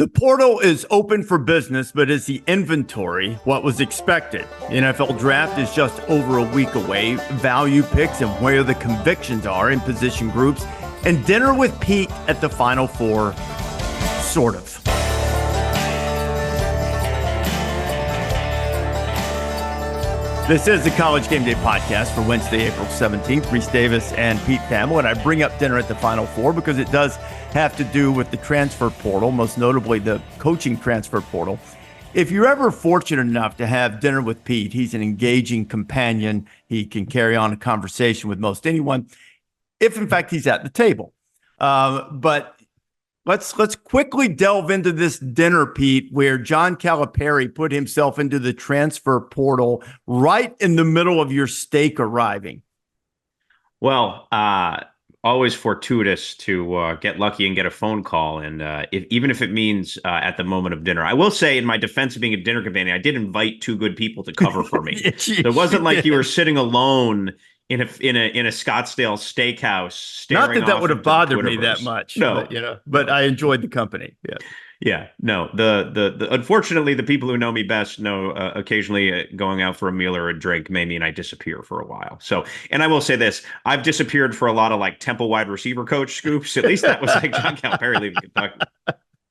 The portal is open for business, but is the inventory what was expected? The NFL draft is just over a week away. Value picks and where the convictions are in position groups. And dinner with Pete at the Final Four, sort of. This is the College Game Day Podcast for Wednesday, April 17th. Rece Davis and Pete Thamel. And I bring up dinner at the Final Four because it does have to do with the transfer portal, most notably the coaching transfer portal. If you're ever fortunate enough to have dinner with Pete, he's an engaging companion. He can carry on a conversation with most anyone, if in fact he's at the table. But let's quickly delve into this dinner, Pete, where John Calipari put himself into the transfer portal right in the middle of your steak arriving. Well, always fortuitous to get lucky and get a phone call. And even if it means at the moment of dinner, I will say in my defense of being a dinner companion, I did invite two good people to cover for me. So it wasn't like you were sitting alone in a Scottsdale steakhouse. Not that would have bothered me that much. No, but I enjoyed the company. Yeah. Yeah, no. The unfortunately, the people who know me best know occasionally going out for a meal or a drink may mean I disappear for a while. So, and I will say this: I've disappeared for a lot of like Temple wide receiver coach scoops. At least that was like John Calipari leaving Kentucky.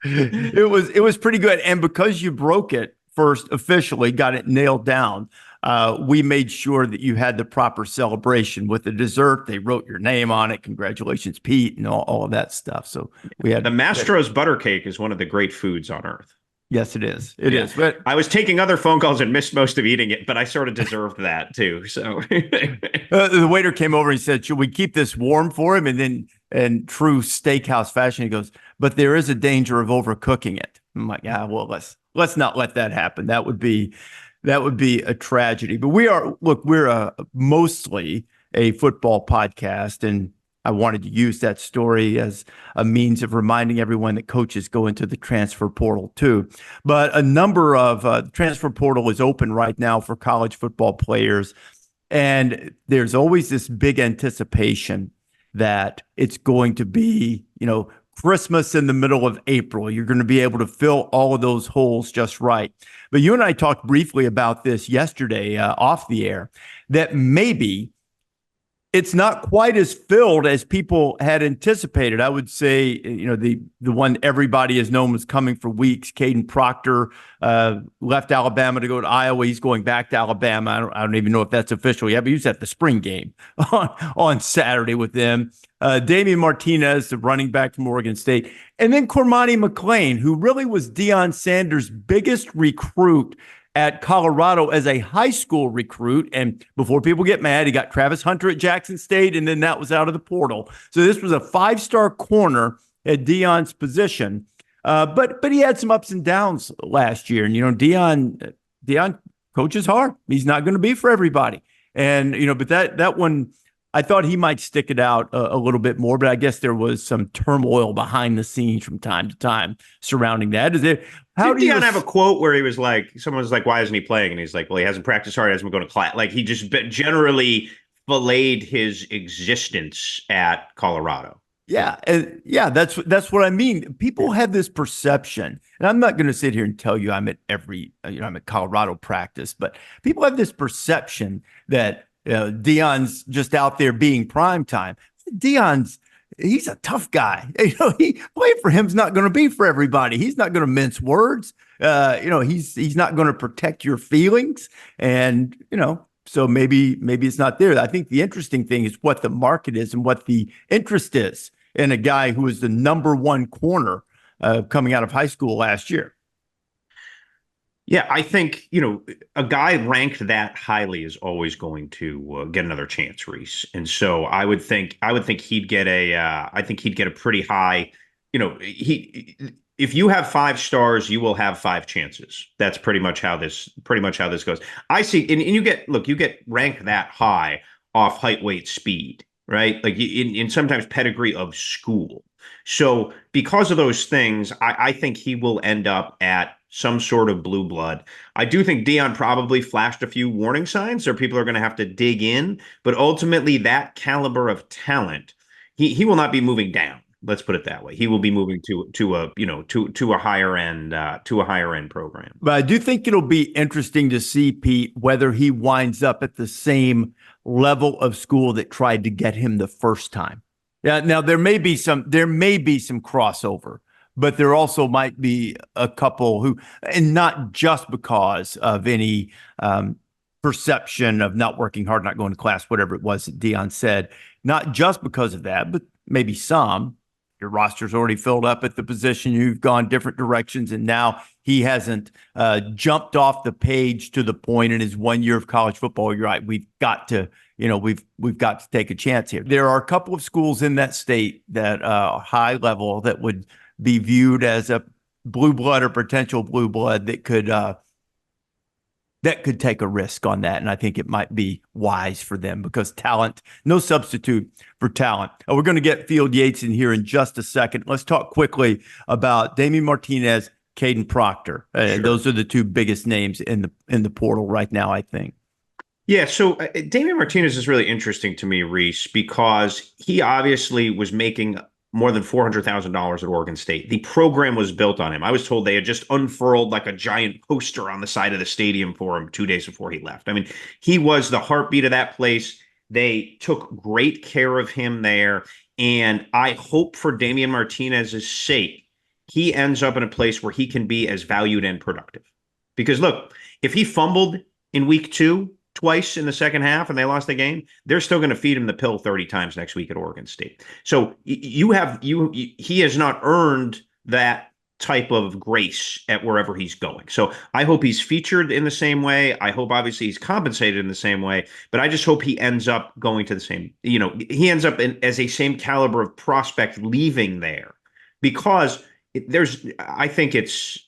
It was pretty good, and because you broke it first officially, got it nailed down. We made sure that you had the proper celebration with the dessert. They wrote your name on it. Congratulations, Pete, and all of that stuff. So we had the Mastro's butter cake is one of the great foods on earth. Yes, it is. It is. But I was taking other phone calls and missed most of eating it, but I sort of deserved that too. So the waiter came over and he said, "Should we keep this warm for him?" And then, in true steakhouse fashion, he goes, "But there is a danger of overcooking it." I'm like, "Yeah, well, let's not let that happen. That would be a tragedy." But we're mostly a football podcast, and I wanted to use that story as a means of reminding everyone that coaches go into the transfer portal too. But a number of the transfer portal is open right now for college football players, and there's always this big anticipation that it's going to be, Christmas in the middle of April. You're going to be able to fill all of those holes just right. But you and I talked briefly about this yesterday off the air, that maybe it's not quite as filled as people had anticipated. I would say, the one everybody has known was coming for weeks. Caden Proctor left Alabama to go to Iowa. He's going back to Alabama. I don't even know if that's official yet, but he was at the spring game on Saturday with them. Damien Martinez, the running back from Oregon State. And then Cormani McClain, who really was Deion Sanders' biggest recruit at Colorado as a high school recruit. And before people get mad, he got Travis Hunter at Jackson State, and then that was out of the portal. So this was a 5-star corner at Deion's position. But he had some ups and downs last year. And, Deion coaches hard. He's not going to be for everybody. And, but that one, I thought he might stick it out a little bit more, but I guess there was some turmoil behind the scenes from time to time surrounding that. Did Deion have a quote where he was like, someone was like, "Why isn't he playing?" And he's like, "Well, he hasn't practiced hard. He hasn't been going to class." Like he just generally filleted his existence at Colorado. Yeah. And that's what I mean. People have this perception, and I'm not going to sit here and tell you I'm at I'm at Colorado practice, but people have this perception that Deion's just out there being prime time. He's a tough guy. He playing for him's not going to be for everybody. He's not going to mince words. He's not going to protect your feelings. And, so maybe it's not there. I think the interesting thing is what the market is and what the interest is in a guy who is the number one corner coming out of high school last year. Yeah, I think, a guy ranked that highly is always going to get another chance, Rece. And so I would think he'd get a pretty high, if you have 5 stars, you will have 5 chances. That's pretty much how this goes. I see, and you get ranked that high off height, weight, speed, right? Like in sometimes pedigree of school. So because of those things, I think he will end up at some sort of blue blood. I do think Deion probably flashed a few warning signs, so people are going to have to dig in. But ultimately, that caliber of talent, he will not be moving down. Let's put it that way. He will be moving to a higher end program. But I do think it'll be interesting to see, Pete, whether he winds up at the same level of school that tried to get him the first time. Yeah. Now there may be some crossover, but there also might be a couple who, and not just because of any perception of not working hard, not going to class, whatever it was that Deion said, not just because of that, but maybe some. Your roster's already filled up at the position. You've gone different directions, and now he hasn't jumped off the page to the point in his 1 year of college football. You're right. We've got to take a chance here. There are a couple of schools in that state that high level that would be viewed as a blue blood or potential blue blood that could take a risk on that. And I think it might be wise for them because talent, no substitute for talent. We're going to get Field Yates in here in just a second. Let's talk quickly about Damien Martinez, Caden Proctor. Sure. Those are the two biggest names in the portal right now, I think. Yeah, so Damien Martinez is really interesting to me, Rece, because he obviously was making more than $400,000 at Oregon State. The program was built on him. I was told they had just unfurled like a giant poster on the side of the stadium for him 2 days before he left. I mean, he was the heartbeat of that place. They took great care of him there. And I hope for Damien Martinez's sake, he ends up in a place where he can be as valued and productive. Because look, if he fumbled in week 2, twice in the second half and they lost the game, they're still going to feed him the pill 30 times next week at Oregon State. So he has not earned that type of grace at wherever he's going. So I hope he's featured in the same way. I hope obviously he's compensated in the same way, but I just hope he ends up going to the same, he ends up as a same caliber of prospect leaving there because I think it's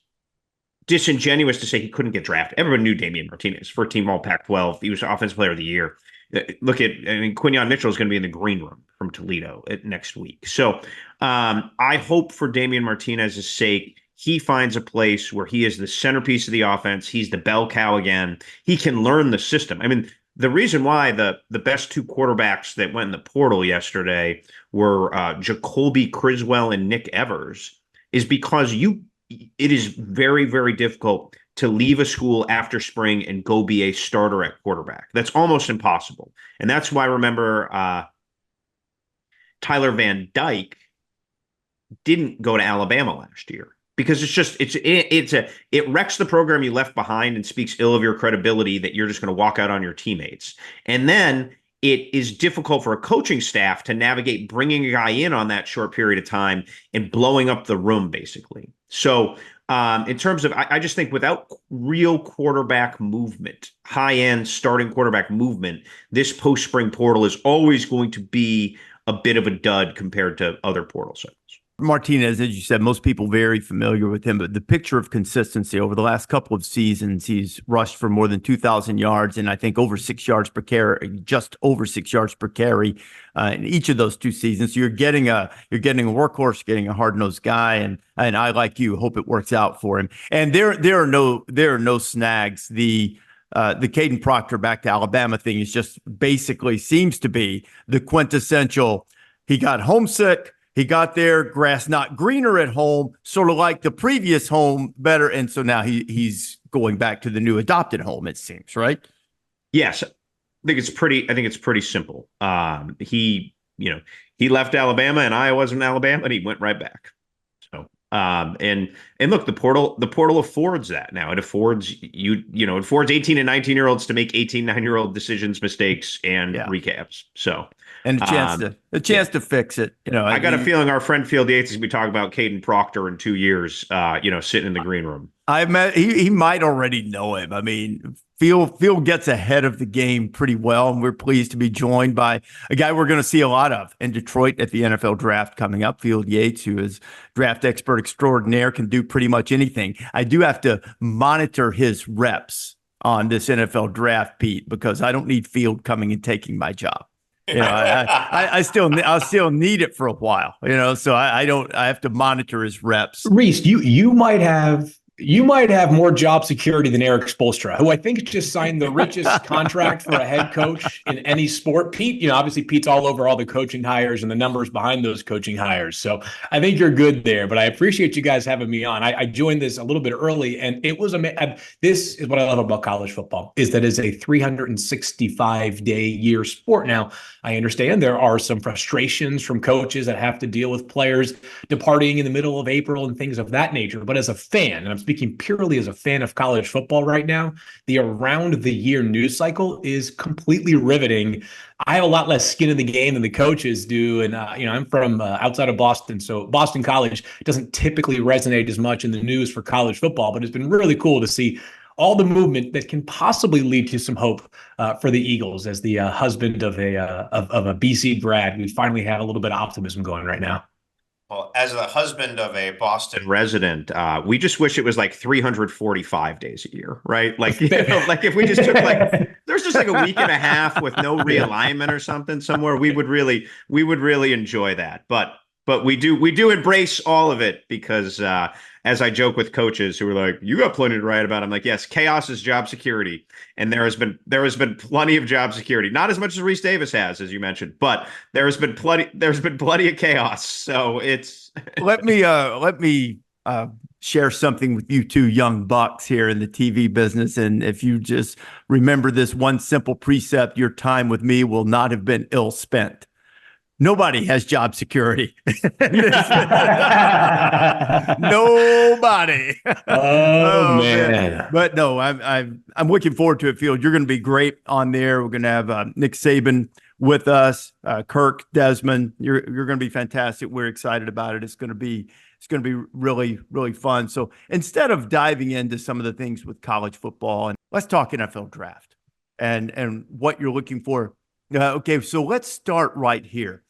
disingenuous to say he couldn't get drafted. Everyone knew Damien Martinez, 14 All Pac-12. He was Offensive Player of the Year. Quinyon Mitchell is going to be in the green room from Toledo next week. So I hope for Damien Martinez's sake, he finds a place where he is the centerpiece of the offense. He's the bell cow again. He can learn the system. I mean, the reason why the best two quarterbacks that went in the portal yesterday were Jacoby Criswell and Nick Evers is because it is very, very difficult to leave a school after spring and go be a starter at quarterback. That's almost impossible. And that's why, remember, Tyler Van Dyke didn't go to Alabama last year because it wrecks the program you left behind and speaks ill of your credibility that you're just going to walk out on your teammates. And then it is difficult for a coaching staff to navigate bringing a guy in on that short period of time and blowing up the room, basically. So in terms of, I just think without real quarterback movement, high-end starting quarterback movement, this post-spring portal is always going to be a bit of a dud compared to other portal cycles. Martinez, as you said, most people very familiar with him, but the picture of consistency over the last couple of seasons, he's rushed for more than 2,000 yards and I think over 6 yards per carry, just over 6 yards per carry in each of those two seasons. So you're getting a workhorse, getting a hard-nosed guy, and I, like you, hope it works out for him. And there are no snags. The Caden Proctor back to Alabama thing is just basically seems to be the quintessential. He got homesick. He got there, grass not greener at home, sort of like the previous home, better. And so now he's going back to the new adopted home, it seems, right? Yes. I think it's pretty simple. He left Alabama and I wasn't Alabama and he went right back. So, and look, the portal affords that now. It affords it affords 18 and 19-year-olds to make 18, 9-year-old decisions, mistakes, and recaps. So, and a chance to fix it. I got a feeling our friend Field Yates is going to be talking about Caden Proctor in 2 years, sitting in the green room. He might already know him. I mean, Field gets ahead of the game pretty well, and we're pleased to be joined by a guy we're going to see a lot of in Detroit at the NFL draft coming up, Field Yates, who is draft expert extraordinaire, can do pretty much anything. I do have to monitor his reps on this NFL draft, Pete, because I don't need Field coming and taking my job. I still need it for a while, so I have to monitor his reps. Rece, you might have You might have more job security than Eric Spoelstra, who I think just signed the richest contract for a head coach in any sport. Pete, obviously Pete's all over all the coaching hires and the numbers behind those coaching hires. So I think you're good there, but I appreciate you guys having me on. I joined this a little bit early, and it was this is what I love about college football, is that it's a 365-day year sport. Now, I understand there are some frustrations from coaches that have to deal with players departing in the middle of April and things of that nature. But as a fan, and I'm speaking purely as a fan of college football right now, the around the year news cycle is completely riveting. I have a lot less skin in the game than the coaches do. And, I'm from outside of Boston. So Boston College doesn't typically resonate as much in the news for college football, but it's been really cool to see all the movement that can possibly lead to some hope for the Eagles. As the husband of a BC grad, we finally have a little bit of optimism going right now. Well, as the husband of a Boston resident, we just wish it was like 345 days a year, right? Like, like if we just took there's just like a week and a half with no realignment or something somewhere, we would really enjoy that. But we do embrace all of it because, as I joke with coaches who are like, "You got plenty to write about," I'm like, "Yes, chaos is job security," and there has been plenty of job security, not as much as Rece Davis has, as you mentioned, but there's been plenty of chaos. So it's let me share something with you two young bucks here in the TV business, and if you just remember this one simple precept, your time with me will not have been ill spent. Nobody has job security. Nobody. Oh man. But no, I'm looking forward to it, Field. You're going to be great on there. We're going to have Nick Saban with us, Kirk, Desmond. You're going to be fantastic. We're excited about it. It's going to be really, really fun. So instead of diving into some of the things with college football, and let's talk NFL draft and what you're looking for. Okay, so let's start right here.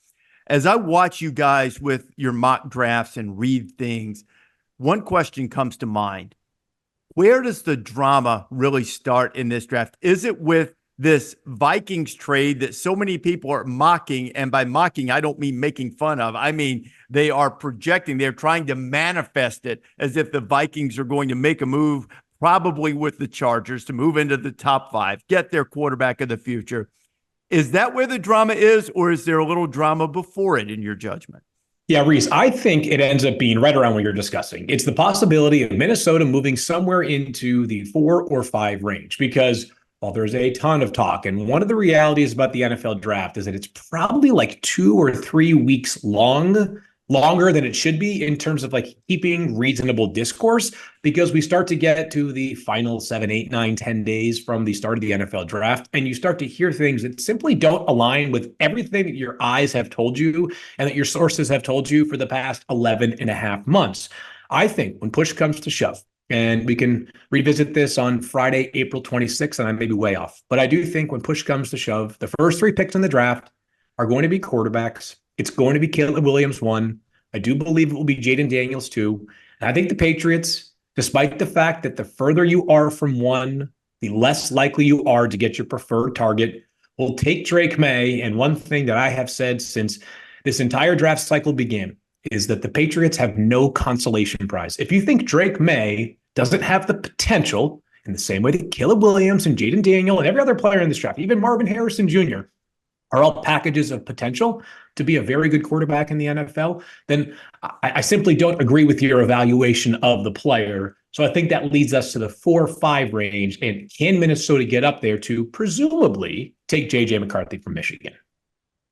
As I watch you guys with your mock drafts and read things, one question comes to mind. Where does the drama really start in this draft? Is it with this Vikings trade that so many people are mocking? And by mocking, I don't mean making fun of. I mean, they are projecting, they're trying to manifest it as if the Vikings are going to make a move, probably with the Chargers, to move into the top 5, get their quarterback of the future. Is that where the drama is, or is there a little drama before it in your judgment? Yeah, Rece, I think it ends up being right around what you're discussing. It's the possibility of Minnesota moving somewhere into the 4 or 5 range, because while there's a ton of talk, and one of the realities about the NFL draft is that it's probably like 2 or 3 weeks longer than it should be in terms of like keeping reasonable discourse, because we start to get to the final 7, 8, 9, 10 days from the start of the NFL draft, and you start to hear things that simply don't align with everything that your eyes have told you and that your sources have told you for the past 11 and a half months. I think when push comes to shove, and we can revisit this on Friday, April 26th, and I may be way off, but I do think when push comes to shove, the first 3 picks in the draft are going to be quarterbacks. It's going to be Caleb Williams 1. I do believe it will be Jaden Daniels 2. And I think the Patriots, despite the fact that the further you are from 1, the less likely you are to get your preferred target, will take Drake Maye. And one thing that I have said since this entire draft cycle began is that the Patriots have no consolation prize. If you think Drake Maye doesn't have the potential, in the same way that Caleb Williams and Jaden Daniel and every other player in this draft, even Marvin Harrison Jr., are all packages of potential to be a very good quarterback in the NFL, then I simply don't agree with your evaluation of the player. So I think that leads us to the 4 or 5 range. And can Minnesota get up there to presumably take J.J. McCarthy from Michigan?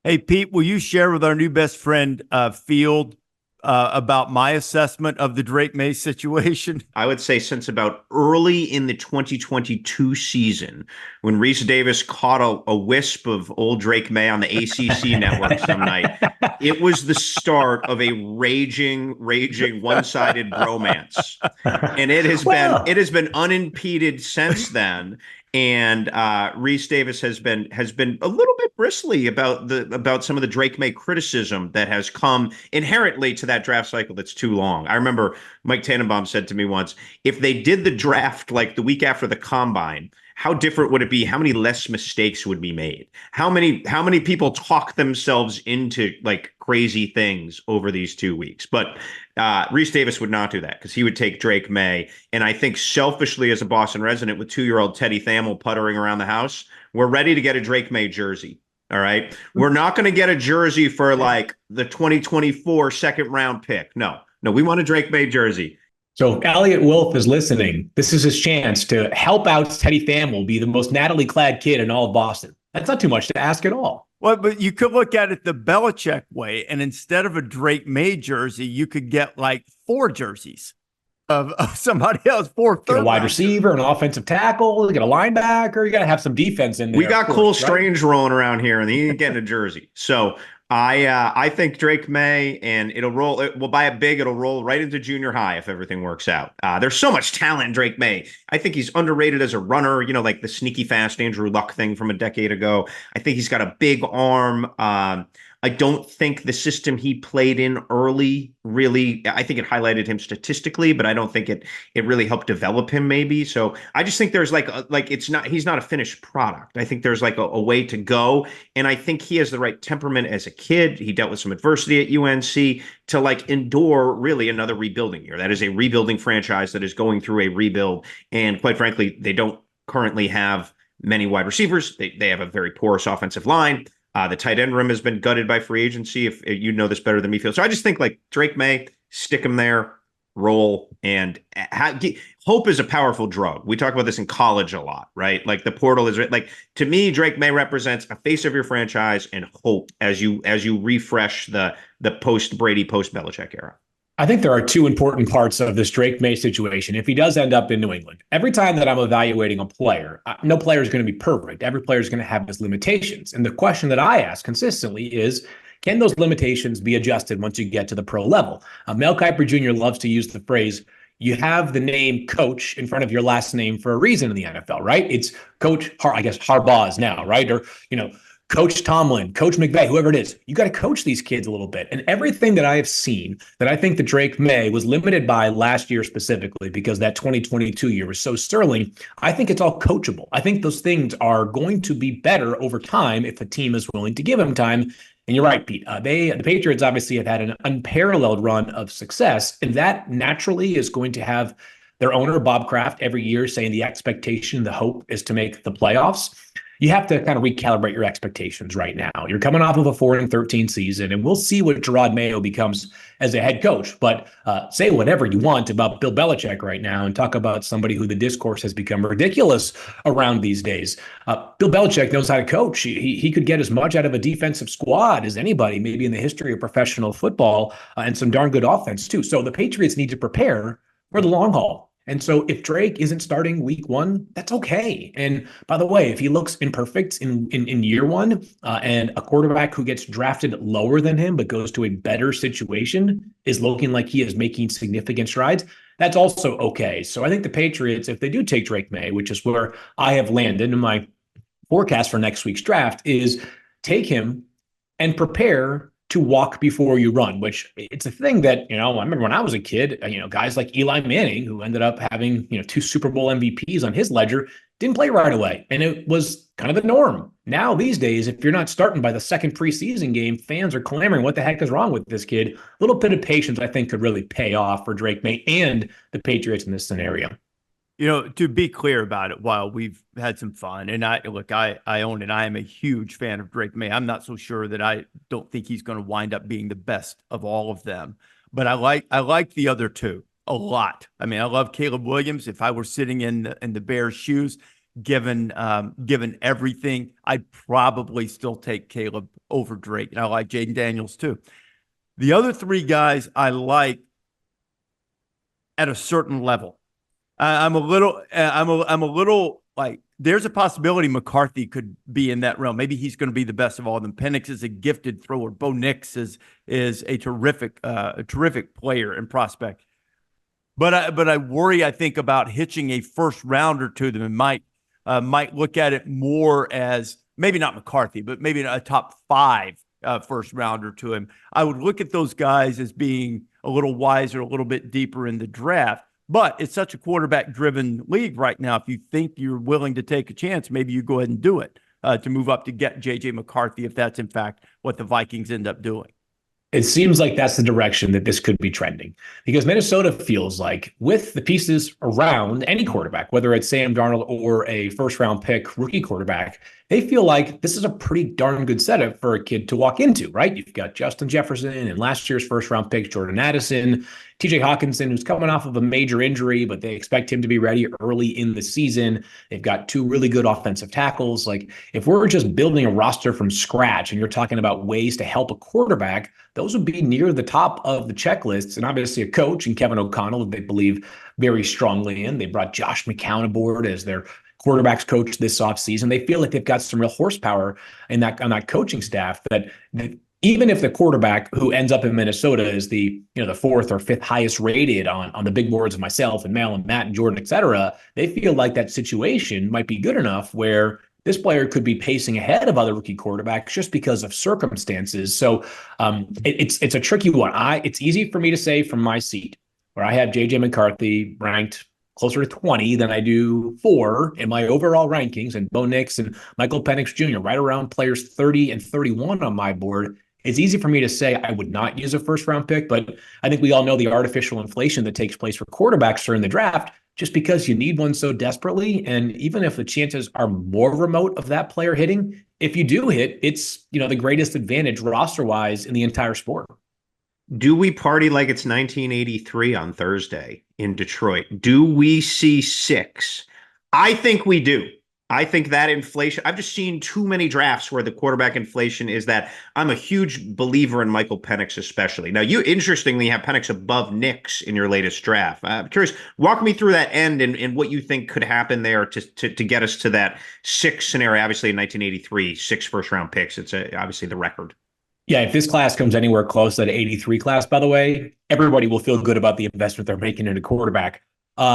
Hey, Pete, will you share with our new best friend, Field, about my assessment of the Drake Maye situation? I would say since about early in the 2022 season, when Rece Davis caught a wisp of old Drake Maye on the ACC network some night, it was the start of a raging one-sided bromance, and it has been unimpeded since then. And Rece Davis has been a little bit bristly about some of the Drake Maye criticism that has come inherently to that draft cycle that's too long. I remember Mike Tannenbaum said to me once, if they did the draft like the week after the combine how different would it be? How many less mistakes would be made? How many people talk themselves into like crazy things over these 2 weeks? But Rece Davis would not do that because he would take Drake Maye. And I think selfishly, as a Boston resident with 2-year-old Teddy Thamel puttering around the house, we're ready to get a Drake Maye jersey. All right. We're not going to get a jersey for like the 2024 second round pick. No, we want a Drake Maye jersey. So if Elliot Wolf is listening, this is his chance to help out Teddy Thamel be the most Natalie clad kid in all of Boston. That's not too much to ask at all. Well, but you could look at it the Belichick way, and instead of a Drake Maye jersey, you could get like 4 jerseys of somebody else. 4 get a wide receiver, an offensive tackle, you get a linebacker. You got to have some defense in there. We got Cole Strange rolling around here, and he ain't getting a jersey. So I think Drake Maye, and it'll roll. We'll buy it big. It'll roll right into junior high if everything works out. There's so much talent in Drake Maye. I think he's underrated as a runner. You know, like the sneaky fast Andrew Luck thing from a decade ago. I think he's got a big arm. I don't think the system he played in early really, I think it highlighted him statistically, but I don't think it really helped develop him maybe. So I just think there's he's not a finished product. I think there's like a way to go. And I think he has the right temperament as a kid. He dealt with some adversity at UNC to like endure really another rebuilding year. That is a rebuilding franchise that is going through a rebuild. And quite frankly, they don't currently have many wide receivers. They have a very porous offensive line. The tight end room has been gutted by free agency. If you know this better than me, Phil. So I just think like Drake Maye, stick him there, roll, and hope is a powerful drug. We talk about this in college a lot, right? Like the portal is like, to me, Drake Maye represents a face of your franchise and hope as you refresh the post Brady, post Belichick era. I think there are 2 important parts of this Drake Maye situation. If he does end up in New England, every time that I'm evaluating a player, no player is going to be perfect. Every player is going to have his limitations. And the question that I ask consistently is, can those limitations be adjusted once you get to the pro level? Mel Kiper Jr. loves to use the phrase, you have the name coach in front of your last name for a reason in the NFL, right? It's Coach, I guess Harbaugh's now, right? Or, Coach Tomlin, Coach McVay, whoever it is, you got to coach these kids a little bit. And everything that I have seen that I think that Drake Maye was limited by last year specifically, because that 2022 year was so sterling, I think it's all coachable. I think those things are going to be better over time if a team is willing to give him time. And you're right, Pete. The Patriots obviously have had an unparalleled run of success, and that naturally is going to have their owner, Bob Kraft, every year saying the expectation, the hope is to make the playoffs. You have to kind of recalibrate your expectations right now. You're coming off of a 4-13 season, and we'll see what Gerard Mayo becomes as a head coach. But say whatever you want about Bill Belichick right now and talk about somebody who the discourse has become ridiculous around these days. Bill Belichick knows how to coach. He could get as much out of a defensive squad as anybody, maybe in the history of professional football, and some darn good offense too. So the Patriots need to prepare for the long haul. And so if Drake isn't starting week 1, that's okay. And by the way, if he looks imperfect in year 1 and a quarterback who gets drafted lower than him but goes to a better situation is looking like he is making significant strides, that's also okay. So I think the Patriots, if they do take Drake Maye, which is where I have landed in my forecast for next week's draft, is take him and prepare to walk before you run, which it's a thing that, I remember when I was a kid, guys like Eli Manning, who ended up having, 2 Super Bowl MVPs on his ledger, didn't play right away. And it was kind of the norm. Now, these days, if you're not starting by the second preseason game, fans are clamoring, what the heck is wrong with this kid? A little bit of patience, I think, could really pay off for Drake Maye and the Patriots in this scenario. To be clear about it, while we've had some fun, and I own it. I am a huge fan of Drake Maye. I'm not so sure that I don't think he's going to wind up being the best of all of them, but I like the other 2 a lot. I mean, I love Caleb Williams. If I were sitting in the Bears' shoes, given everything, I'd probably still take Caleb over Drake, and I like Jaden Daniels too. The other 3 guys I like at a certain level. I'm a little like, there's a possibility McCarthy could be in that realm. Maybe he's going to be the best of all of them. Penix is a gifted thrower. Bo Nix is a terrific player and prospect. But I worry, I think, about hitching a first rounder to them, and might look at it more as maybe not McCarthy, but maybe a top 5 first rounder to him. I would look at those guys as being a little wiser, a little bit deeper in the draft. But it's such a quarterback-driven league right now. If you think you're willing to take a chance, maybe you go ahead and do it to move up to get J.J. McCarthy, if that's in fact what the Vikings end up doing. It seems like that's the direction that this could be trending, because Minnesota feels like with the pieces around any quarterback, whether it's Sam Darnold or a first-round pick rookie quarterback, they feel like this is a pretty darn good setup for a kid to walk into, right? You've got Justin Jefferson and last year's first-round pick, Jordan Addison, TJ Hawkinson, who's coming off of a major injury, but they expect him to be ready early in the season. They've got two really good offensive tackles. Like, if we're just building a roster from scratch and you're talking about ways to help a quarterback, those would be near the top of the checklists. And obviously a coach in Kevin O'Connell that they believe very strongly in. They brought Josh McCown aboard as their quarterbacks coach this offseason. They feel like they've got some real horsepower on that coaching staff that even if the quarterback who ends up in Minnesota is the fourth or fifth highest rated on the big boards of myself and Mel and Matt and Jordan, et cetera, they feel like that situation might be good enough where this player could be pacing ahead of other rookie quarterbacks just because of circumstances. So it's a tricky one. It's easy for me to say from my seat where I have J.J. McCarthy ranked closer to 20 than I do 4 in my overall rankings, and Bo Nix and Michael Penix Jr. right around players 30 and 31 on my board. It's easy for me to say I would not use a first-round pick, but I think we all know the artificial inflation that takes place for quarterbacks during the draft just because you need one so desperately. And even if the chances are more remote of that player hitting, if you do hit, it's the greatest advantage roster-wise in the entire sport. Do we party like it's 1983 on Thursday in Detroit? Do we see 6? I think we do. I think that inflation, I've just seen too many drafts where the quarterback inflation is that. I'm a huge believer in Michael Penix especially. Now, you interestingly have Penix above Nix in your latest draft. I'm curious, walk me through that end and what you think could happen there to get us to that 6 scenario. Obviously, in 1983, 6 first-round picks. It's obviously the record. Yeah, if this class comes anywhere close to that 83 class, by the way, everybody will feel good about the investment they're making in a quarterback.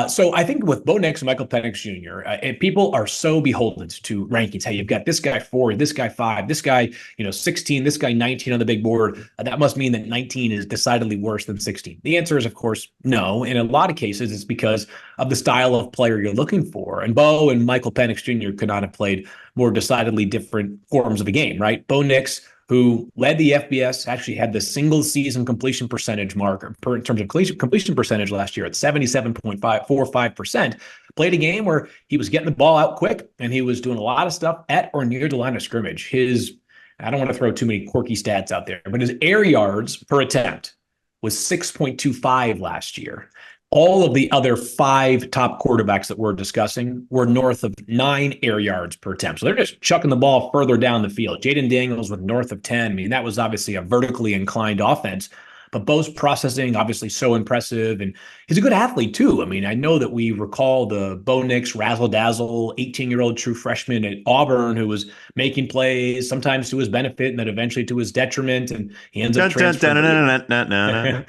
So I think with Bo Nix and Michael Penix Jr., people are so beholden to rankings. Hey, you've got this guy 4, this guy 5, this guy 16, this guy 19 on the big board. That must mean that 19 is decidedly worse than 16. The answer is, of course, no. In a lot of cases, it's because of the style of player you're looking for. And Bo and Michael Penix Jr. could not have played more decidedly different forms of a game, right? Bo Nix, who led the FBS, actually had the single season completion percentage mark in terms of completion percentage last year at 77.45%, played a game where he was getting the ball out quick and he was doing a lot of stuff at or near the line of scrimmage. I don't want to throw too many quirky stats out there, but his air yards per attempt was 6.25 last year. All of the other 5 top quarterbacks that we're discussing were north of 9 air yards per attempt. So they're just chucking the ball further down the field. Jaden Daniels with north of 10. I mean, that was obviously a vertically inclined offense, but Bo's processing obviously so impressive. And he's a good athlete too. I mean, I know that we recall the Bo Nix razzle-dazzle 18-year-old true freshman at Auburn who was making plays, sometimes to his benefit and then eventually to his detriment. And he ends up transferring.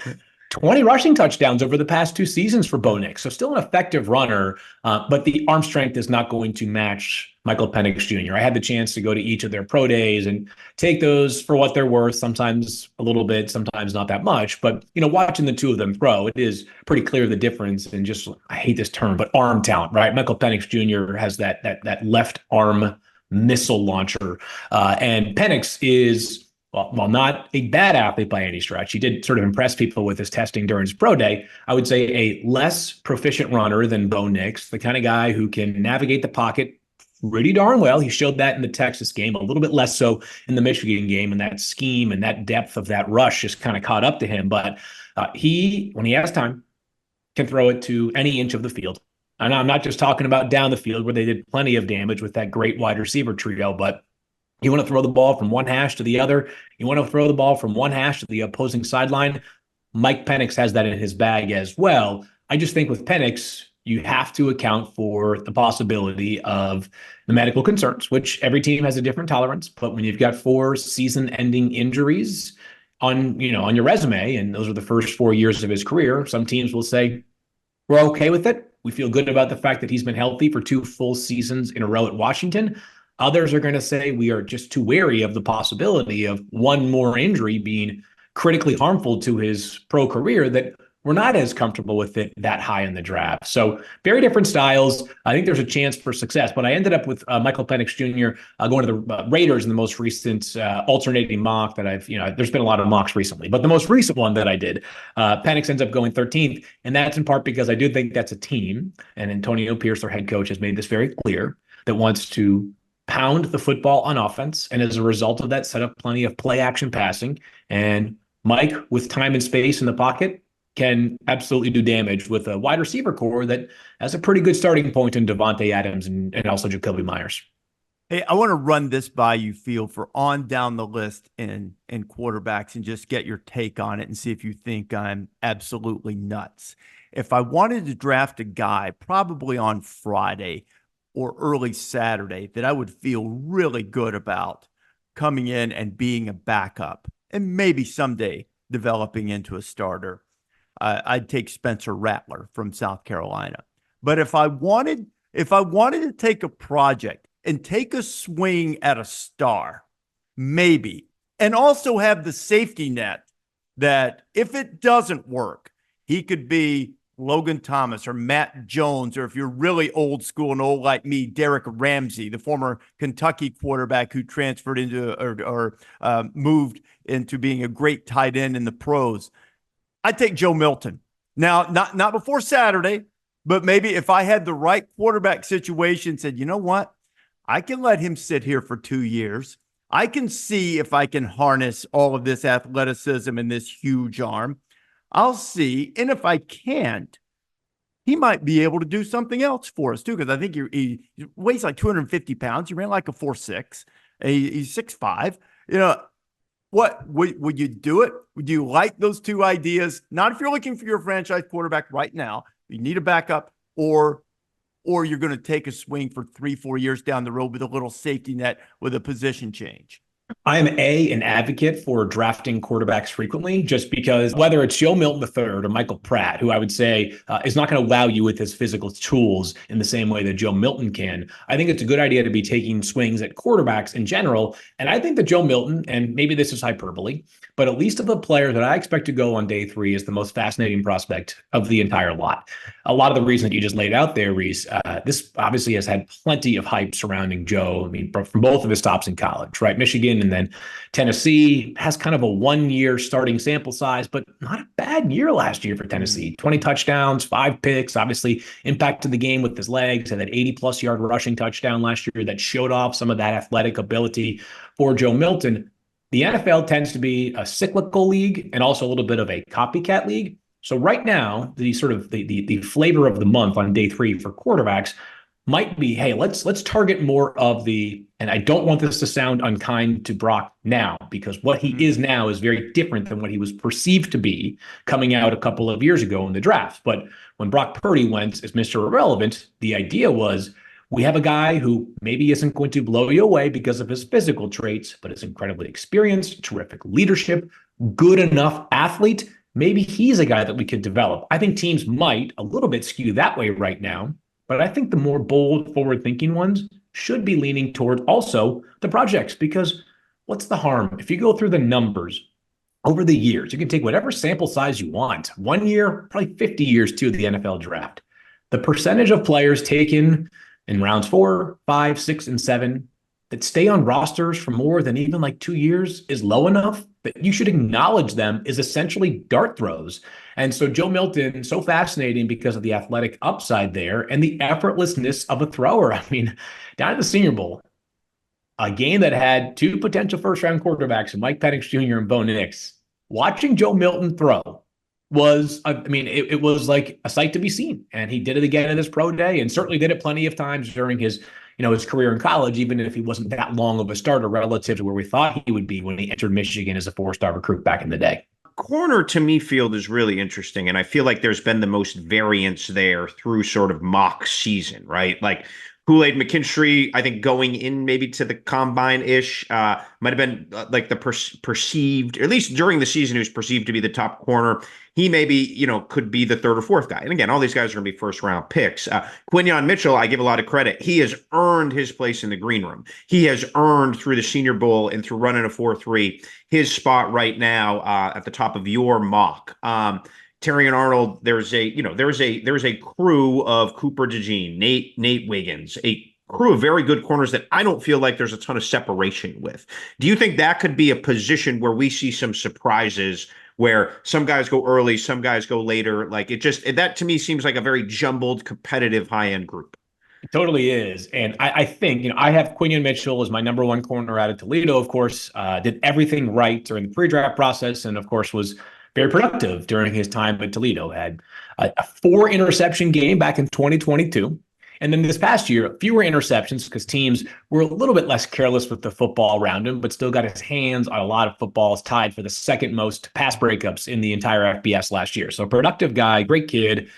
20 rushing touchdowns over the past 2 seasons for Bo Nix. So still an effective runner, but the arm strength is not going to match Michael Penix Jr. I had the chance to go to each of their pro days and take those for what they're worth, sometimes a little bit, sometimes not that much. But, watching the two of them throw, it is pretty clear the difference in just, I hate this term, but arm talent, right? Michael Penix Jr. has that left arm missile launcher. And Penix is, while not a bad athlete by any stretch, he did sort of impress people with his testing during his pro day. I would say a less proficient runner than Bo Nix, the kind of guy who can navigate the pocket pretty darn well. He showed that in the Texas game, a little bit less so in the Michigan game, and that scheme and that depth of that rush just kind of caught up to him. But he, when he has time, can throw it to any inch of the field. And I'm not just talking about down the field where they did plenty of damage with that great wide receiver trio, but you want to throw the ball from one hash to the other. You want to throw the ball from one hash to the opposing sideline. Mike Penix has that in his bag as well. I just think with Penix, you have to account for the possibility of the medical concerns, which every team has a different tolerance. But when you've got 4 season-ending injuries on your resume, and those are the first 4 years of his career, some teams will say, we're okay with it. We feel good about the fact that he's been healthy for 2 full seasons in a row at Washington. Others are going to say we are just too wary of the possibility of one more injury being critically harmful to his pro career that we're not as comfortable with it that high in the draft. So very different styles. I think there's a chance for success, but I ended up with Michael Penix Jr. Going to the Raiders in the most recent alternating mock that there's been a lot of mocks recently, but the most recent one that I did, Penix ends up going 13th. And that's in part because I do think that's a team. And Antonio Pierce, their head coach, has made this very clear that wants to pound the football on offense. And as a result of that, set up plenty of play action passing. And Mike, with time and space in the pocket, can absolutely do damage with a wide receiver core that has a pretty good starting point in Devontae Adams and also Jacoby Myers. Hey, I want to run this by you, Field, for on down the list in quarterbacks and just get your take on it and see if you think I'm absolutely nuts. If I wanted to draft a guy probably on Friday or early Saturday that I would feel really good about coming in and being a backup and maybe someday developing into a starter, I'd take Spencer Rattler from South Carolina. But if I wanted to take a project and take a swing at a star, maybe, and also have the safety net that if it doesn't work, he could be Logan Thomas or Matt Jones, or if you're really old school and old like me, Derek Ramsey, the former Kentucky quarterback who transferred into or moved into being a great tight end in the pros. I'd take Joe Milton. Now, not before Saturday, but maybe if I had the right quarterback situation, said, you know what? I can let him sit here for 2 years. I can see if I can harness all of this athleticism and this huge arm. I'll see. And if I can't, he might be able to do something else for us too, because I think he weighs like 250 pounds. He ran like a 4.6. He's 6'5". What would you do it? Would you like those two ideas? Not if you're looking for your franchise quarterback right now. You need a backup, or you're going to take a swing for 3-4 years down the road with a little safety net with a position change. I am an advocate for drafting quarterbacks frequently, just because whether it's Joe Milton III or Michael Pratt, who I would say is not going to wow you with his physical tools in the same way that Joe Milton can, I think it's a good idea to be taking swings at quarterbacks in general. And I think that Joe Milton, and maybe this is hyperbole, but at least of the players that I expect to go on day 3 is the most fascinating prospect of the entire lot. A lot of the reasons that you just laid out there, Rece, this obviously has had plenty of hype surrounding Joe. I mean, from both of his stops in college, right? Michigan and then Tennessee. Has kind of a 1-year starting sample size, but not a bad year last year for Tennessee. 20 touchdowns, 5 picks, obviously impacted the game with his legs, and that 80-plus yard rushing touchdown last year that showed off some of that athletic ability for Joe Milton. The NFL tends to be a cyclical league and also a little bit of a copycat league. So right now, the sort of the flavor of the month on day 3 for quarterbacks might be, hey, let's target more of the, and I don't want this to sound unkind to Brock now, because what he is now is very different than what he was perceived to be coming out a couple of years ago in the draft. But when Brock Purdy went as Mr. Irrelevant, the idea was we have a guy who maybe isn't going to blow you away because of his physical traits, but is incredibly experienced, terrific leadership, good enough athlete. Maybe he's a guy that we could develop. I think teams might a little bit skew that way right now. But I think the more bold, forward-thinking ones should be leaning toward also the projects, because what's the harm? If you go through the numbers over the years, you can take whatever sample size you want. 1 year, probably 50 years to the NFL draft. The percentage of players taken in rounds 4, 5, 6, and 7 that stay on rosters for more than even like 2 years is low enough that you should acknowledge them as essentially dart throws. And so Joe Milton, so fascinating because of the athletic upside there and the effortlessness of a thrower. I mean, down at the Senior Bowl, a game that had 2 potential first-round quarterbacks, Mike Penix Jr. and Bo Nix, watching Joe Milton throw was, it was like a sight to be seen. And he did it again at his pro day, and certainly did it plenty of times during his career in college, even if he wasn't that long of a starter relative to where we thought he would be when he entered Michigan as a 4-star recruit back in the day. Corner, to me, Field is really interesting, and I feel like there's been the most variance there through sort of mock season, right? Like Kool-Aid McKinstry, I think going in maybe to the combine-ish, might have been like the perceived, or at least during the season, he was perceived to be the top corner. He maybe, could be the 3rd or 4th guy. And again, all these guys are going to be first-round picks. Quinyon Mitchell, I give a lot of credit. He has earned his place in the green room. He has earned through the Senior Bowl and through running a 4.3 his spot right now at the top of your mock. Terry and Arnold, there's a crew of Cooper DeJean, Nate Wiggins, a crew of very good corners that I don't feel like there's a ton of separation with. Do you think that could be a position where we see some surprises, where some guys go early, some guys go later? Like that to me seems like a very jumbled, competitive, high-end group. It totally is. And I think, I have Quinyon Mitchell as my number one corner out of Toledo, of course, did everything right during the pre-draft process, and of course was very productive during his time at Toledo. Had a 4-interception game back in 2022. And then this past year, fewer interceptions because teams were a little bit less careless with the football around him, but still got his hands on a lot of footballs, tied for the second most pass breakups in the entire FBS last year. So productive guy, great kid.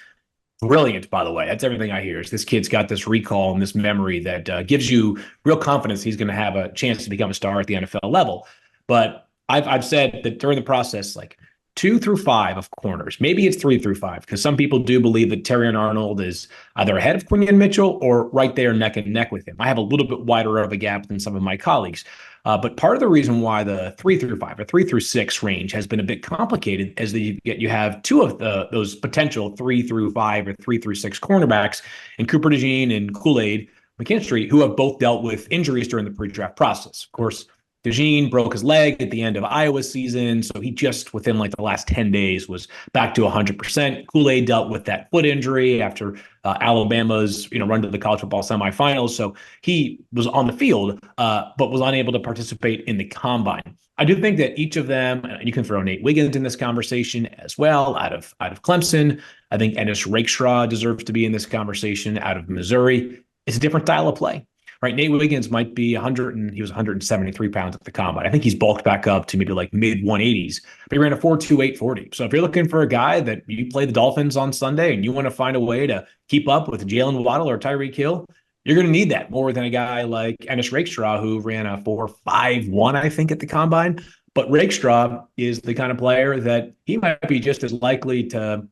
Brilliant, by the way. That's everything I hear. Is this kid's got this recall and this memory that gives you real confidence he's going to have a chance to become a star at the NFL level. But I've said that during the process, like 2 through 5 of corners, maybe it's 3 through 5, because some people do believe that Terry and Arnold is either ahead of Quinyon Mitchell or right there neck and neck with him. I have a little bit wider of a gap than some of my colleagues. But part of the reason why the 3 through 5 or 3 through 6 range has been a bit complicated is that you have two of those potential 3 through 5 or 3 through 6 cornerbacks in Cooper DeJean and Kool-Aid McKinstry, who have both dealt with injuries during the pre-draft process. Of course, DeJean broke his leg at the end of Iowa's season, so he just within like the last 10 days was back to 100%. Kool-Aid dealt with that foot injury after Alabama's run to the college football semifinals, so he was on the field but was unable to participate in the combine. I do think that each of them, and you can throw Nate Wiggins in this conversation as well, out of Clemson. I think Ennis Rakestraw deserves to be in this conversation out of Missouri. It's a different style of play. Right, Nate Wiggins might be he was 173 pounds at the combine. I think he's bulked back up to maybe like mid 180s, but he ran a 4.28 40. So if you're looking for a guy that you play the Dolphins on Sunday and you want to find a way to keep up with Jalen Waddle or Tyreek Hill, you're going to need that more than a guy like Ennis Rakestraw, who ran a 4.51, I think, at the combine. But Rakestraw is the kind of player that he might be just as likely to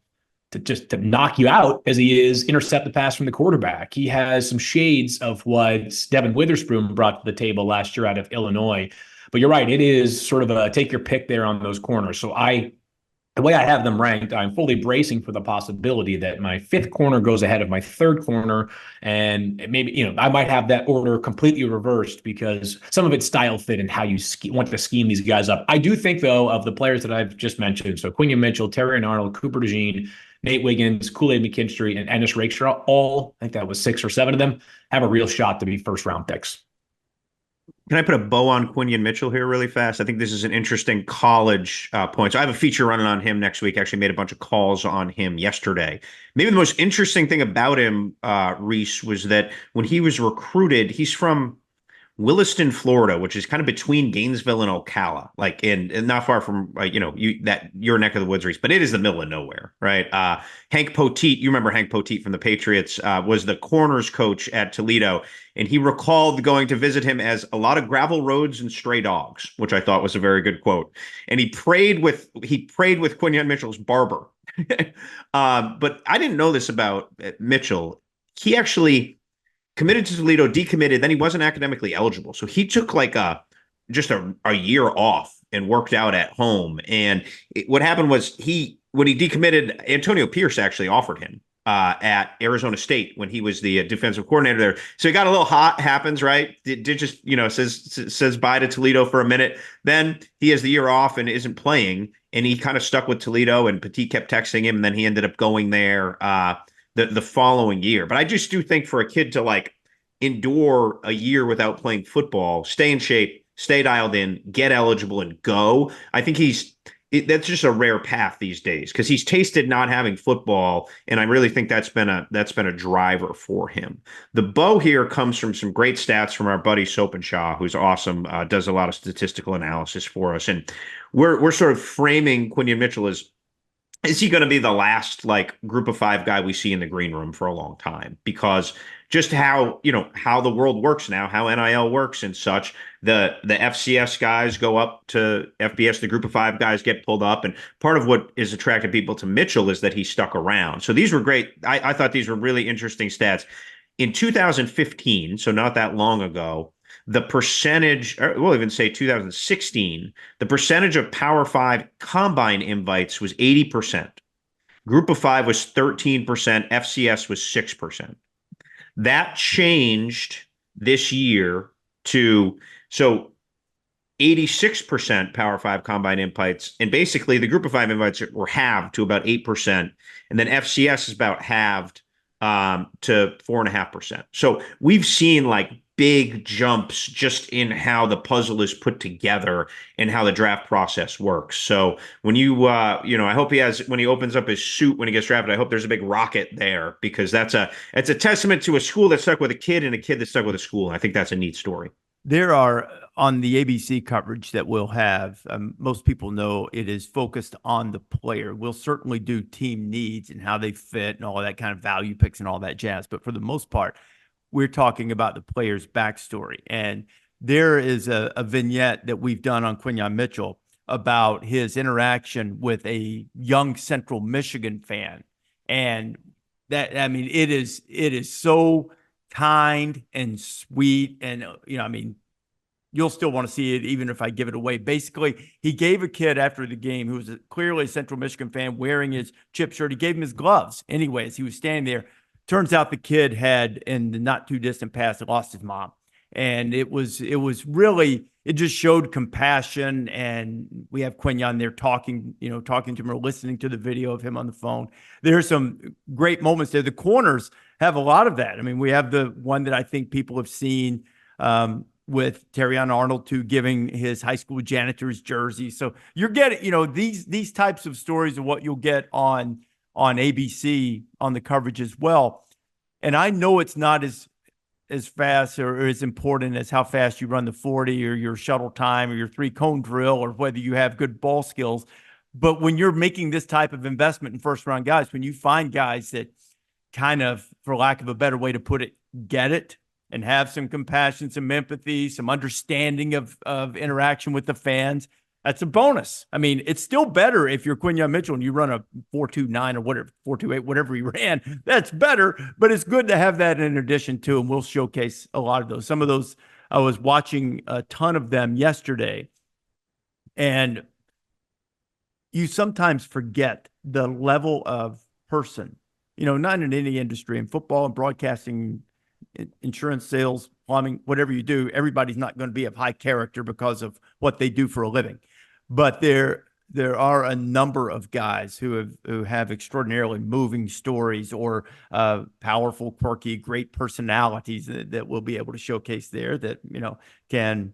knock you out as he is intercept the pass from the quarterback. He has some shades of what Devin Witherspoon brought to the table last year out of Illinois. But you're right, it is sort of a take your pick there on those corners. So the way I have them ranked, I'm fully bracing for the possibility that my 5th corner goes ahead of my 3rd corner. And maybe, I might have that order completely reversed because some of it's style fit and how you want to scheme these guys up. I do think, though, of the players that I've just mentioned, so Quinyon Mitchell, Terry and Arnold, Cooper DeJean, Nate Wiggins, Kool-Aid McKinstry, and Ennis Rakestraw, all, I think that was 6 or 7 of them, have a real shot to be first-round picks. Can I put a bow on Quinyon Mitchell here really fast? I think this is an interesting college point. So I have a feature running on him next week. Actually made a bunch of calls on him yesterday. Maybe the most interesting thing about him, Rece, was that when he was recruited, he's from Williston, Florida, which is kind of between Gainesville and Ocala, like and not far from your neck of the woods, Rece, but it is the middle of nowhere, right? Hank Poteet, you remember Hank Poteet from the Patriots, was the corners coach at Toledo, and he recalled going to visit him as a lot of gravel roads and stray dogs, which I thought was a very good quote. And he prayed with Quinyon Mitchell's barber. But I didn't know this about Mitchell. He actually committed to Toledo, decommitted, then he wasn't academically eligible. So he took like just a year off and worked out at home. And what happened was when he decommitted, Antonio Pierce actually offered him at Arizona State when he was the defensive coordinator there. So he got a little hot, happens, right? Did just, says bye to Toledo for a minute. Then he has the year off and isn't playing. And he kind of stuck with Toledo, and Petit kept texting him. And then he ended up going there the following year. But I just do think for a kid to like endure a year without playing football, stay in shape, stay dialed in, get eligible, and go, I think that's just a rare path these days because he's tasted not having football, and I really think that's been a driver for him. The bow here comes from some great stats from our buddy Sopenshaw, who's awesome, does a lot of statistical analysis for us, and we're sort of framing Quinyon Mitchell as, is he going to be the last like group of 5 guy we see in the green room for a long time? Because just how the world works now, how NIL works and such, the FCS guys go up to FBS, the group of 5 guys get pulled up. And part of what is attracted people to Mitchell is that he stuck around. So these were great. I thought these were really interesting stats. In 2015, so not that long ago, the percentage, or we'll even say 2016, the percentage of Power 5 combine invites was 80%. Group of 5 was 13%. FCS was 6%. That changed this year to 86% Power 5 combine invites. And basically the group of 5 invites were halved to about 8%. And then FCS is about halved to 4.5%. So we've seen like big jumps just in how the puzzle is put together and how the draft process works. So when I hope when he opens up his suit when he gets drafted, I hope there's a big rocket there, because it's a testament to a school that stuck with a kid and a kid that stuck with a school. And I think that's a neat story. There are, on the ABC coverage that we'll have, most people know it is focused on the player. We'll certainly do team needs and how they fit and all that kind of value picks and all that jazz. But for the most part, we're talking about the player's backstory. And there is a vignette that we've done on Quinyon Mitchell about his interaction with a young Central Michigan fan. And that, I mean, it is so kind and sweet. And, you'll still want to see it even if I give it away. Basically, he gave a kid after the game who was clearly a Central Michigan fan wearing his chip shirt. He gave him his gloves anyways. He was standing there. Turns out the kid had, in the not too distant past, lost his mom. And it was really, it just showed compassion. And we have Quinyon there talking to him or listening to the video of him on the phone. There's some great moments there. The corners have a lot of that. I mean, we have the one that I think people have seen with Terrion Arnold too, giving his high school janitor's jersey. So you're getting, these types of stories are what you'll get on ABC on the coverage as well. And I know it's not as fast or as important as how fast you run the 40 or your shuttle time or your 3-cone drill or whether you have good ball skills. But when you're making this type of investment in first round guys, when you find guys that kind of, for lack of a better way to put it, get it and have some compassion, some empathy, some understanding of interaction with the fans, that's a bonus. I mean, it's still better if you're Quinyon Mitchell and you run a 4.29 or whatever, 4.28, whatever he ran. That's better, but it's good to have that in addition to, and we'll showcase a lot of those. Some of those, I was watching a ton of them yesterday, and you sometimes forget the level of person, not in any industry, in football and broadcasting, insurance sales, plumbing, whatever you do, everybody's not going to be of high character because of what they do for a living. But there are a number of guys who have extraordinarily moving stories or powerful, quirky, great personalities that we'll be able to showcase there that, can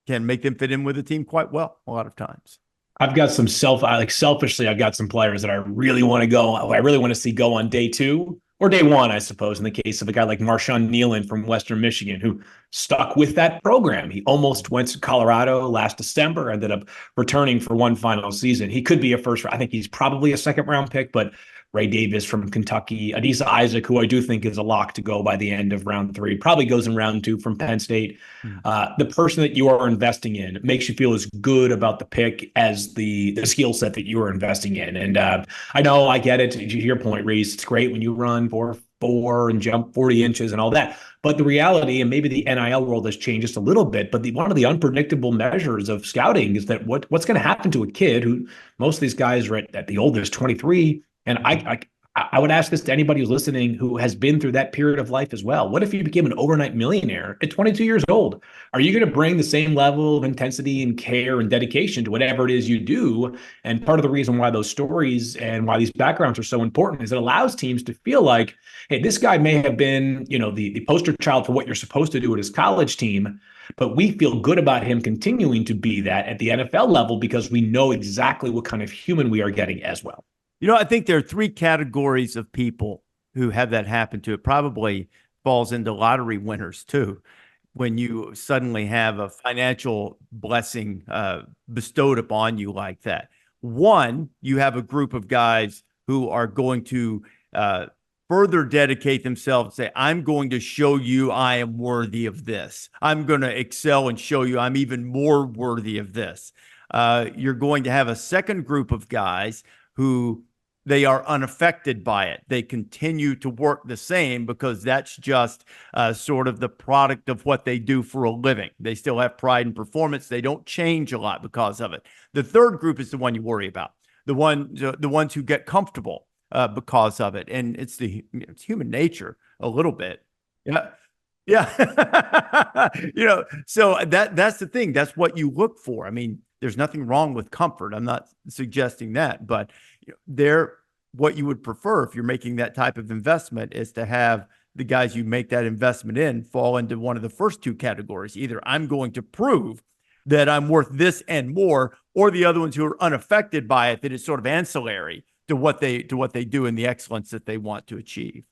make them fit in with the team quite well a lot of times. I've got some selfishly, I've got some players that I really want to see go on day 2. Or day 1, I suppose, in the case of a guy like Marshawn Nealon from Western Michigan, who stuck with that program. He almost went to Colorado last December, ended up returning for one final season. He could be a first round. I think he's probably a second-round pick, but Ray Davis from Kentucky, Adisa Isaac, who I do think is a lock to go by the end of round 3, probably goes in round 2 from Penn State. The person that you are investing in makes you feel as good about the pick as the skill set that you are investing in. And I know, I get it. To your point, Rece, it's great when you run 4.4 and jump 40 inches and all that. But the reality, and maybe the NIL world has changed just a little bit, but one of the unpredictable measures of scouting is that what's going to happen to a kid who, most of these guys are at the oldest 23. And I would ask this to anybody who's listening who has been through that period of life as well. What if you became an overnight millionaire at 22 years old? Are you going to bring the same level of intensity and care and dedication to whatever it is you do? And part of the reason why those stories and why these backgrounds are so important is it allows teams to feel like, hey, this guy may have been, the poster child for what you're supposed to do at his college team, but we feel good about him continuing to be that at the NFL level because we know exactly what kind of human we are getting as well. I think there are 3 categories of people who have that happen to. It probably falls into lottery winners too. When you suddenly have a financial blessing bestowed upon you like that. One, you have a group of guys who are going to further dedicate themselves and say, I'm going to show you I am worthy of this. I'm going to excel and show you I'm even more worthy of this. You're going to have a second group of guys who they are unaffected by it. They continue to work the same because that's just sort of the product of what they do for a living. They still have pride in performance. They don't change a lot because of it. The third group is the one you worry about. The ones who get comfortable because of it. And it's human nature a little bit. Yeah. Yeah. So that's the thing. That's what you look for. I mean, there's nothing wrong with comfort. I'm not suggesting that, but what you would prefer if you're making that type of investment is to have the guys you make that investment in fall into one of the first two categories. Either I'm going to prove that I'm worth this and more, or the other ones who are unaffected by it, that is sort of ancillary to what they do and the excellence that they want to achieve.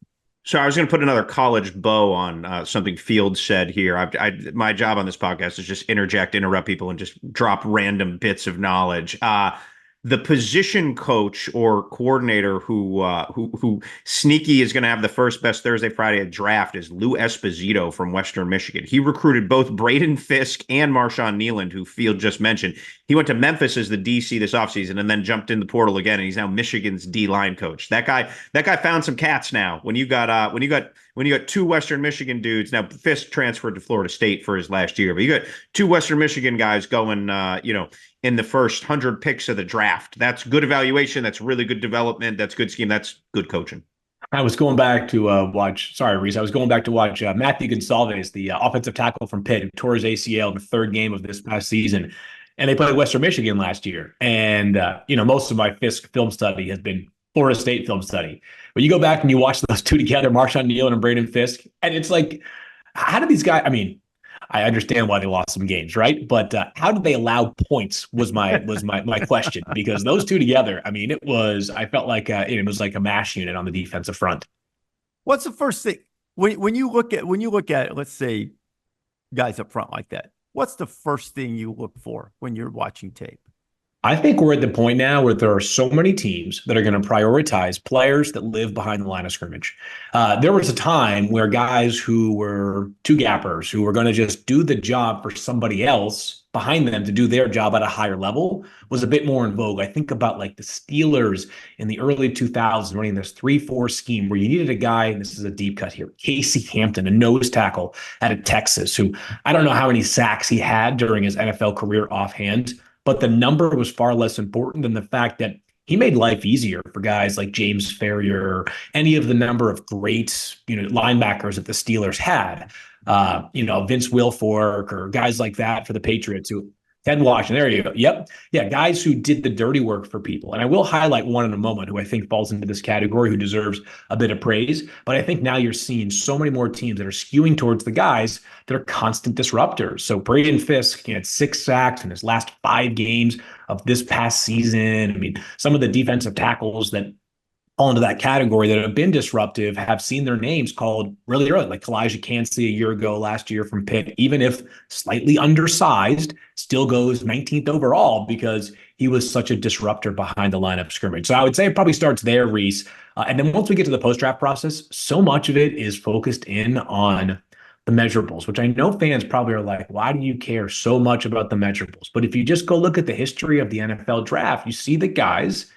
So I was going to put another college bow on something Fields said here. My job on this podcast is just interrupt people, and just drop random bits of knowledge. The position coach or coordinator who sneaky is going to have the first best Thursday Friday draft is Lou Esposito from Western Michigan. He recruited both Braden Fisk and Marshawn Kneeland, who Field just mentioned. He went to Memphis as the DC this offseason and then jumped in the portal again, and he's now Michigan's D-line coach. That guy found some cats now. When you got two Western Michigan dudes, now Fisk transferred to Florida State for his last year, but you got two Western Michigan guys going in the first 100 picks of the draft. That's good evaluation. That's really good development. That's good scheme. That's good coaching. I was going back to watch Matthew Gonsalves, the offensive tackle from Pitt, who tore his ACL in the third game of this past season. And they played Western Michigan last year. And, most of my Fisk film study has been Florida State film study. But you go back and you watch those two together, Marshawn Kneeland and Braden Fisk, and it's like, how did these guys, I understand why they lost some games, right? But how did they allow points was my question, because those two together, I felt like it was like a mash unit on the defensive front. What's the first thing when you look at, let's say, guys up front like that? What's the first thing you look for when you're watching tape? I think we're at the point now where there are so many teams that are going to prioritize players that live behind the line of scrimmage. There was a time where guys who were two gappers, who were going to just do the job for somebody else behind them to do their job at a higher level, was a bit more in vogue. I think about like the Steelers in the early 2000s running this 3-4 scheme where you needed a guy, and this is a deep cut here, Casey Hampton, a nose tackle out of Texas, who I don't know how many sacks he had during his NFL career offhand, but the number was far less important than the fact that he made life easier for guys like James Ferrier, any of the number of great, linebackers that the Steelers had, Vince Wilfork or guys like that for the Patriots who Ted Washington. There you go. Yep. Yeah. Guys who did the dirty work for people. And I will highlight one in a moment who I think falls into this category, who deserves a bit of praise. But I think now you're seeing so many more teams that are skewing towards the guys that are constant disruptors. So Braden Fisk had 6 sacks in his last 5 games of this past season. Some of the defensive tackles that fall into that category that have been disruptive have seen their names called really early, like Kalijah Kancey a year ago, last year from Pitt, even if slightly undersized, still goes 19th overall because he was such a disruptor behind the line of scrimmage. So I would say it probably starts there, Rece. And then once we get to the post-draft process, so much of it is focused in on the measurables, which I know fans probably are like, why do you care so much about the measurables? But if you just go look at the history of the NFL draft, you see that guys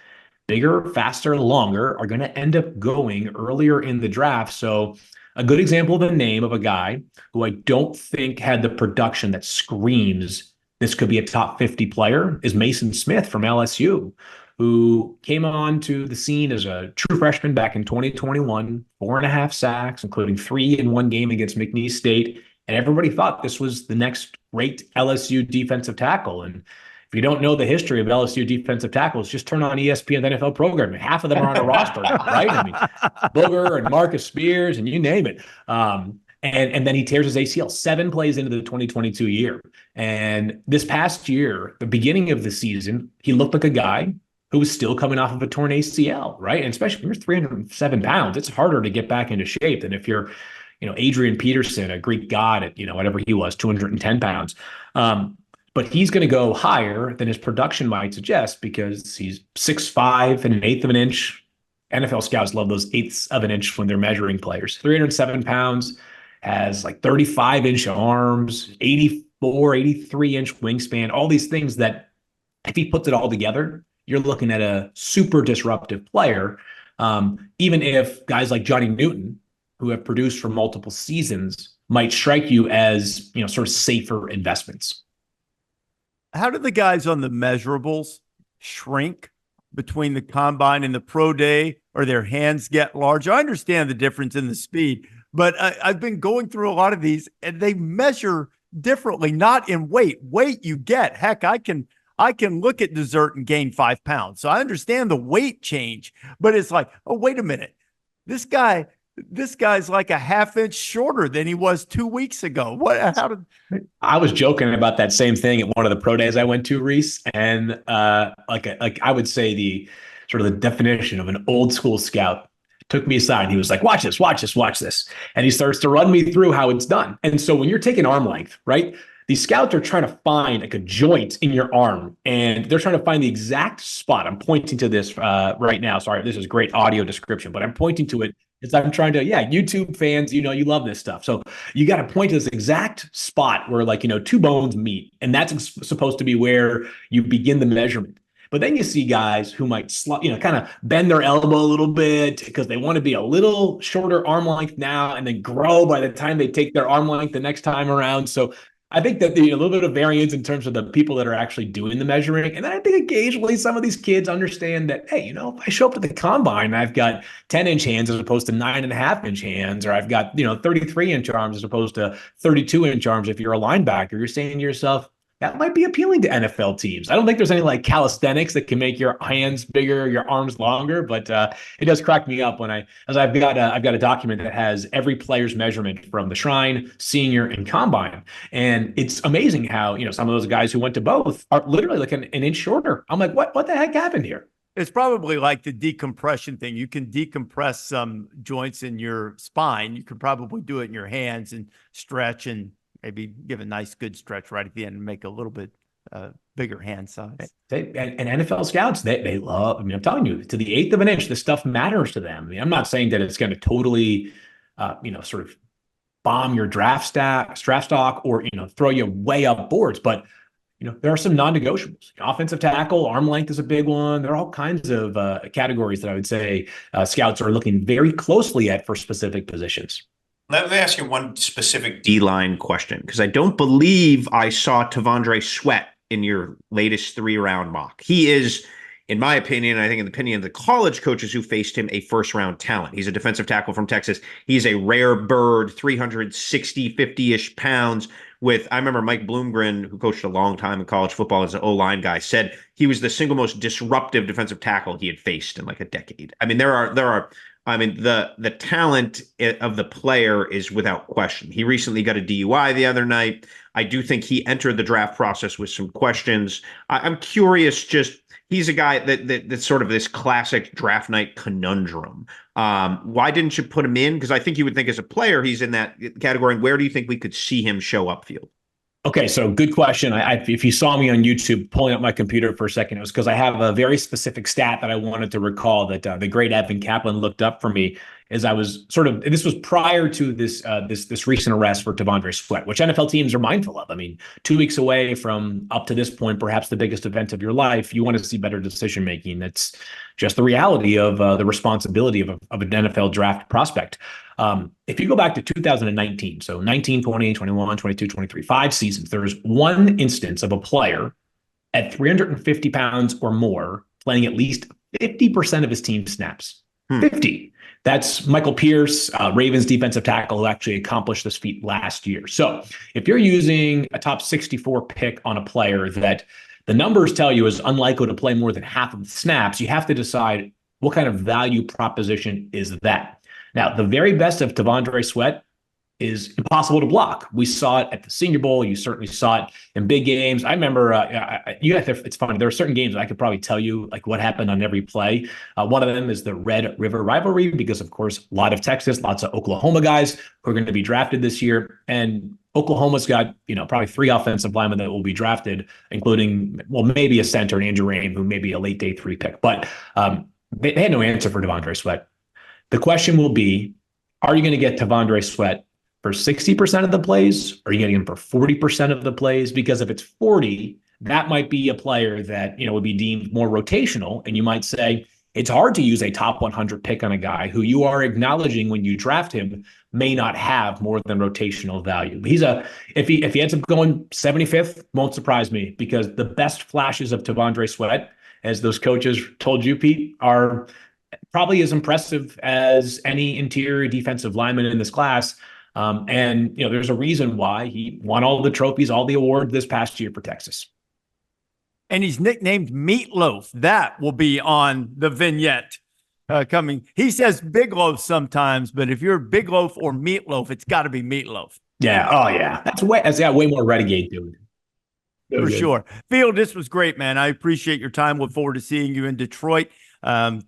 bigger, faster, longer are going to end up going earlier in the draft. So a good example of a name of a guy who I don't think had the production that screams this could be a top 50 player is Mason Smith from LSU, who came on to the scene as a true freshman back in 2021, 4.5 sacks, including 3 in one game against McNeese State. And everybody thought this was the next great LSU defensive tackle. And if you don't know the history of LSU defensive tackles, just turn on ESPN NFL programming. Half of them are on a roster now, right? Booger and Marcus Spears and you name it. And then he tears his ACL 7 plays into the 2022 year. And this past year, the beginning of the season, he looked like a guy who was still coming off of a torn ACL, right? And especially when you're 307 pounds, it's harder to get back into shape than if you're, Adrian Peterson, a Greek god at, whatever he was, 210 pounds. But he's going to go higher than his production might suggest because he's 6'5" and 1/8 of an inch. NFL scouts love those 1/8 of an inch when they're measuring players. 307 pounds, has like 35-inch arms, 84, 83-inch wingspan, all these things that if he puts it all together, you're looking at a super disruptive player. Even if guys like Johnny Newton, who have produced for multiple seasons, might strike you as, sort of safer investments. How do the guys on the measurables shrink between the combine and the pro day, or their hands get larger. I understand the difference in the speed, but I've been going through a lot of these, and they measure differently, not in weight. Weight you get. Heck, I can look at dessert and gain 5 pounds. So I understand the weight change, but it's like, oh, wait a minute. This guy's like a half-inch shorter than he was 2 weeks ago. I was joking about that same thing at one of the pro days I went to, Rece, and like I would say the sort of the definition of an old school scout took me aside. He was like, watch this. And he starts to run me through how it's done. And so when you're taking arm length, right, these scouts are trying to find like a joint in your arm, and they're trying to find the exact spot. I'm pointing to this right now. Sorry, this is great audio description, but I'm pointing to it as I'm trying to, YouTube fans, you love this stuff. So you got to point to this exact spot where two bones meet, and that's supposed to be where you begin the measurement. But then you see guys who might, kind of bend their elbow a little bit because they want to be a little shorter arm length now and then grow by the time they take their arm length the next time around. So I think that a little bit of variance in terms of the people that are actually doing the measuring. And then I think occasionally some of these kids understand that, hey, if I show up to the combine, I've got 10-inch hands as opposed to 9.5-inch hands, or I've got, 33-inch arms as opposed to 32-inch arms. If you're a linebacker, you're saying to yourself, that might be appealing to NFL teams. I don't think there's any like calisthenics that can make your hands bigger, your arms longer, but it does crack me up when I've got a document that has every player's measurement from the Shrine, Senior, and Combine, and it's amazing how some of those guys who went to both are literally like an inch shorter. I'm like, what the heck happened here? It's probably like the decompression thing. You can decompress some joints in your spine. You could probably do it in your hands and stretch and maybe give a nice good stretch right at the end and make a little bit bigger hand size. And NFL scouts, they love, I'm telling you, to the eighth of an inch, this stuff matters to them. I'm not saying that it's going to totally, sort of bomb your draft stock or, throw you way up boards, but there are some non-negotiables. Offensive tackle, arm length is a big one. There are all kinds of categories that I would say scouts are looking very closely at for specific positions. Let me ask you one specific D-line question, because I don't believe I saw T'Vondre Sweat in your latest 3-round mock. He is, in my opinion, I think in the opinion of the college coaches who faced him, a first-round talent. He's a defensive tackle from Texas. He's a rare bird, 360, 50-ish pounds. I remember Mike Bloomgren, who coached a long time in college football as an O-line guy, said he was the single most disruptive defensive tackle he had faced in like a decade. The talent of the player is without question. He recently got a DUI the other night. I do think he entered the draft process with some questions. I'm curious, he's a guy that's sort of this classic draft night conundrum. Why didn't you put him in? Because I think you would think as a player, he's in that category. And where do you think we could see him show up field? Okay, so good question. If you saw me on YouTube pulling up my computer for a second, it was because I have a very specific stat that I wanted to recall that the great Evan Kaplan looked up for me as I was this was prior to this recent arrest for T'Vondre Sweat, which NFL teams are mindful of. 2 weeks away from up to this point, perhaps the biggest event of your life, you want to see better decision making. That's just the reality of the responsibility of an NFL draft prospect. If you go back to 2019, so 19, 20, 21, 22, 23, 5 seasons, there's one instance of a player at 350 pounds or more playing at least 50% of his team snaps. 50. That's Michael Pierce, Ravens defensive tackle, who actually accomplished this feat last year. So if you're using a top 64 pick on a player that the numbers tell you is unlikely to play more than half of the snaps, you have to decide what kind of value proposition is that. Now, the very best of T'Vondre Sweat is impossible to block. We saw it at the Senior Bowl. You certainly saw it in big games. I remember, it's funny. There are certain games I could probably tell you like what happened on every play. One of them is the Red River rivalry, because of course, a lot of Texas, lots of Oklahoma guys who are going to be drafted this year. And Oklahoma's got, probably 3 offensive linemen that will be drafted, including, maybe a center, Andrew Rain, who may be a late day 3 pick. But they had no answer for T'Vondre Sweat. The question will be, are you going to get T'Vondre Sweat for 60% of the plays? Or are you getting him for 40% of the plays? Because if it's 40, that might be a player that, would be deemed more rotational. And you might say, it's hard to use a top 100 pick on a guy who you are acknowledging when you draft him may not have more than rotational value. If he ends up going 75th, won't surprise me, because the best flashes of T'Vondre Sweat as those coaches told you, Pete, are probably as impressive as any interior defensive lineman in this class. And, there's a reason why he won all the trophies, all the awards this past year for Texas. And he's nicknamed Meatloaf. That will be on the vignette coming. He says Big Loaf sometimes, but if you're Big Loaf or Meatloaf, it's got to be Meatloaf. Yeah. Oh, yeah. That's got way more renegade to it. For sure. Field, this was great, man. I appreciate your time. Look forward to seeing you in Detroit.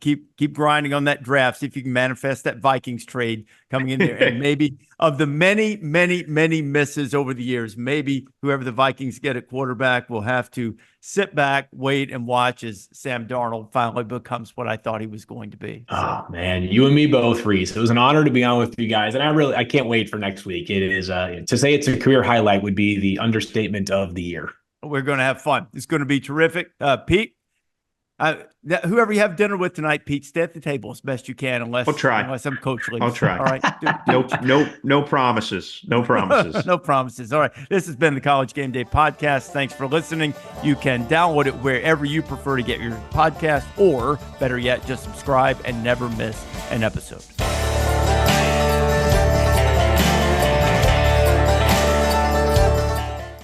Keep grinding on that draft. See if you can manifest that Vikings trade coming in there. And maybe of the many, many, many misses over the years, maybe whoever the Vikings get at quarterback will have to sit back, wait, and watch as Sam Darnold finally becomes what I thought he was going to be. Oh, man, you and me both, Rece. It was an honor to be on with you guys. And I can't wait for next week. It is to say it's a career highlight would be the understatement of the year. We're going to have fun. It's going to be terrific. Pete, whoever you have dinner with tonight, Pete, stay at the table as best you can, unless I'm Coach Lee. I'll try. All right. No promises. No promises. No promises. All right. This has been the College Game Day Podcast. Thanks for listening. You can download it wherever you prefer to get your podcast, or better yet, just subscribe and never miss an episode.